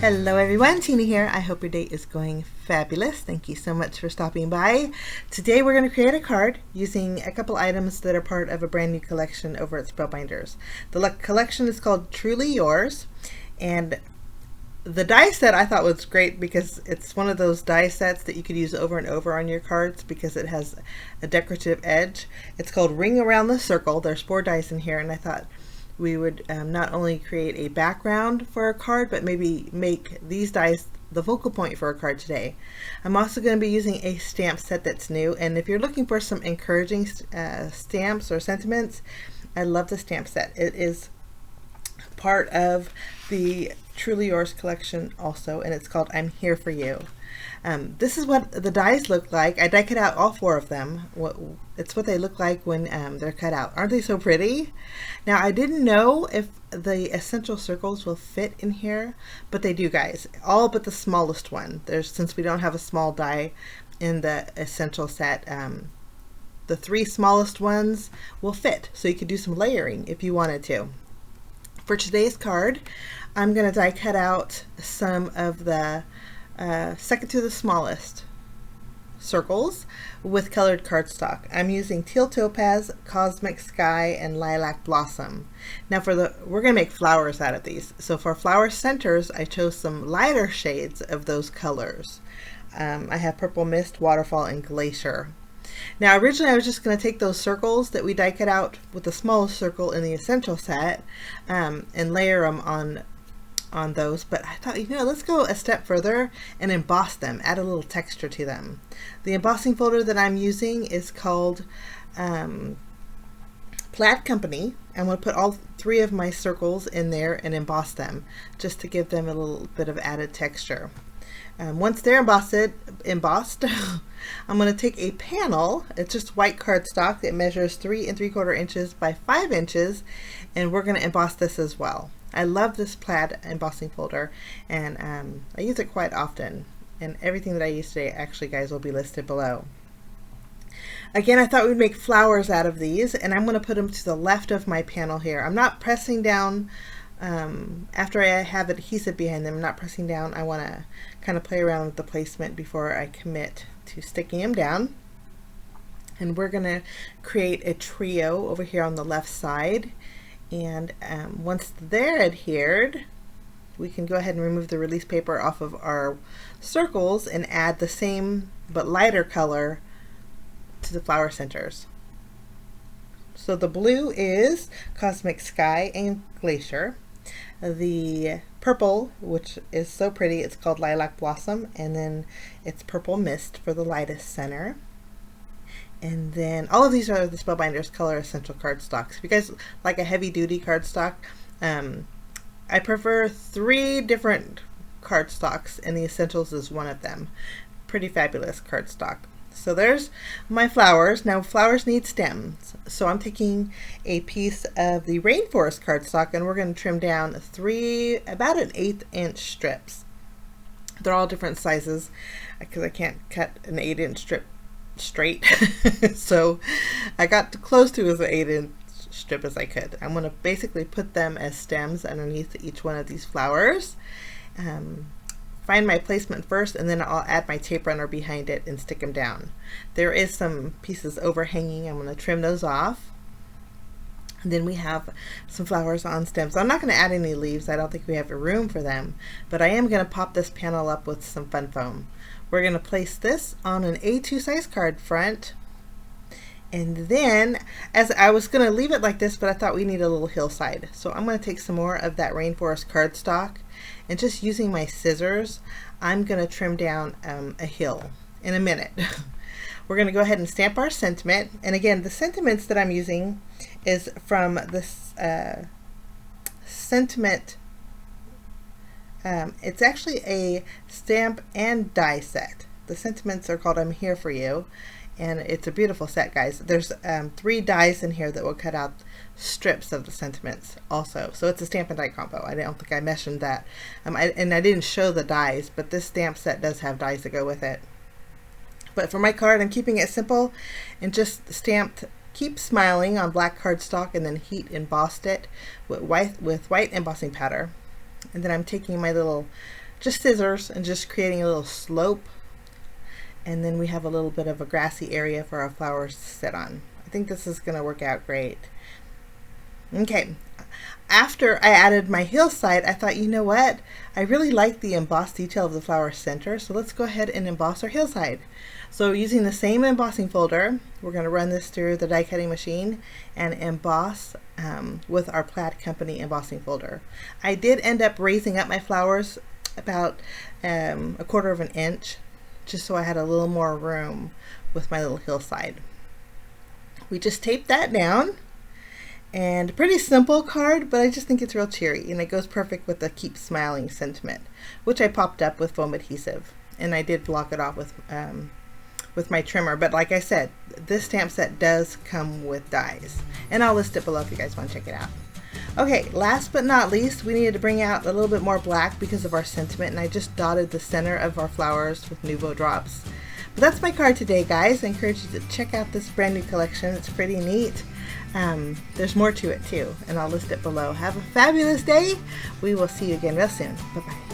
Hello everyone, Tina here. I hope your day is going fabulous. Thank you so much for stopping by. Today we're going to create a card using a couple items that are part of a brand new collection over at Spellbinders. The collection is called Truly Yours, and the die set I thought was great because it's one of those die sets that you could use over and over on your cards because it has a decorative edge. It's called Ring Around the Circle. There's 4 dice in here, and I thought we would not only create a background for a card, but maybe make these dice the focal point for a card today. I'm also going to be using a stamp set that's new, and if you're looking for some encouraging stamps or sentiments, I love the stamp set. It is part of the Truly Yours collection also, and it's called I'm Here For You. This is what the dies look like. I die cut out all 4 of them. It's what they look like when they're cut out. Aren't they so pretty? Now, I didn't know if the essential circles will fit in here, but they do, guys. All but the smallest one. Since we don't have a small die in the essential set, the 3 smallest ones will fit, so you could do some layering if you wanted to. For today's card, I'm going to die cut out some of the second to the smallest circles with colored cardstock. I'm using Teal Topaz, Cosmic Sky, and Lilac Blossom. Now we're going to make flowers out of these. So for flower centers, I chose some lighter shades of those colors. I have Purple Mist, Waterfall, and Glacier. Now originally I was just going to take those circles that we die cut out with the smallest circle in the essential set and layer them on those, but I thought, let's go a step further and emboss them, add a little texture to them. The embossing folder that I'm using is called Plaid Company. I'm going to put all 3 of my circles in there and emboss them just to give them a little bit of added texture. Once they're embossed, I'm going to take a panel. It's just white cardstock that measures 3 3/4 inches by 5 inches, and we're going to emboss this as well. I love this Plaid embossing folder, and I use it quite often, and everything that I use today actually, guys, will be listed below. Again, I thought we'd make flowers out of these, and I'm going to put them to the left of my panel here. I'm not pressing down after I have adhesive behind them. I'm not pressing down. I want to kind of play around with the placement before I commit to sticking them down. And we're going to create a trio over here on the left side. And once they're adhered, we can go ahead and remove the release paper off of our circles and add the same but lighter color to the flower centers. So the blue is Cosmic Sky and Glacier. The purple, which is so pretty, it's called Lilac Blossom, and then it's Purple Mist for the lightest center. And then all of these are the Spellbinders Color Essential cardstocks. If you guys like a heavy duty cardstock, I prefer 3 different cardstocks, and the Essentials is one of them. Pretty fabulous cardstock. So there's my flowers. Now flowers need stems, so I'm taking a piece of the Rainforest cardstock, and we're going to trim down 3 about an 1/8 inch strips. They're all different sizes because I can't cut an 8 inch strip straight. So I got close to as an 8 inch strip as I could. I'm going to basically put them as stems underneath each one of these flowers. Find my placement first, and then I'll add my tape runner behind it and stick them down. There is some pieces overhanging. I'm going to trim those off. And then we have some flowers on stems. I'm not going to add any leaves. I don't think we have a room for them, but I am going to pop this panel up with some fun foam. We're going to place this on an A2 size card front, and then as I was going to leave it like this, but I thought we need a little hillside, so I'm going to take some more of that Rainforest cardstock, and just using my scissors, I'm going to trim down a hill in a minute. We're going to go ahead and stamp our sentiment, and again, the sentiments that I'm using is from this sentiment. It's actually a stamp and die set. The sentiments are called I'm Here For You, and it's a beautiful set, guys. There's 3 dies in here that will cut out strips of the sentiments also. So it's a stamp and die combo. I don't think I mentioned that. And I didn't show the dies, but this stamp set does have dies that go with it. But for my card, I'm keeping it simple and just stamped Keep Smiling on black cardstock, and then heat embossed it with white embossing powder. And then I'm taking my little just scissors and just creating a little slope. And then we have a little bit of a grassy area for our flowers to sit on. I think this is going to work out great. Okay, after I added my hillside, I thought, you know what? I really like the embossed detail of the flower center, so let's go ahead and emboss our hillside. So using the same embossing folder, we're going to run this through the die cutting machine and emboss with our Plaid Company embossing folder. I did end up raising up my flowers about 1/4 of an inch, just so I had a little more room with my little hillside. We just taped that down, and pretty simple card, but I just think it's real cheery, and it goes perfect with the Keep Smiling sentiment, which I popped up with foam adhesive, and I did block it off with my trimmer. But like I said, this stamp set does come with dies, and I'll list it below if you guys want to check it out. Okay, last but not least, we needed to bring out a little bit more black because of our sentiment, and I just dotted the center of our flowers with Nuvo drops. But that's my card today, guys. I encourage you to check out this brand new collection. It's pretty neat. There's more to it too, and I'll list it below. Have a fabulous day. We will see you again real soon. Bye-bye.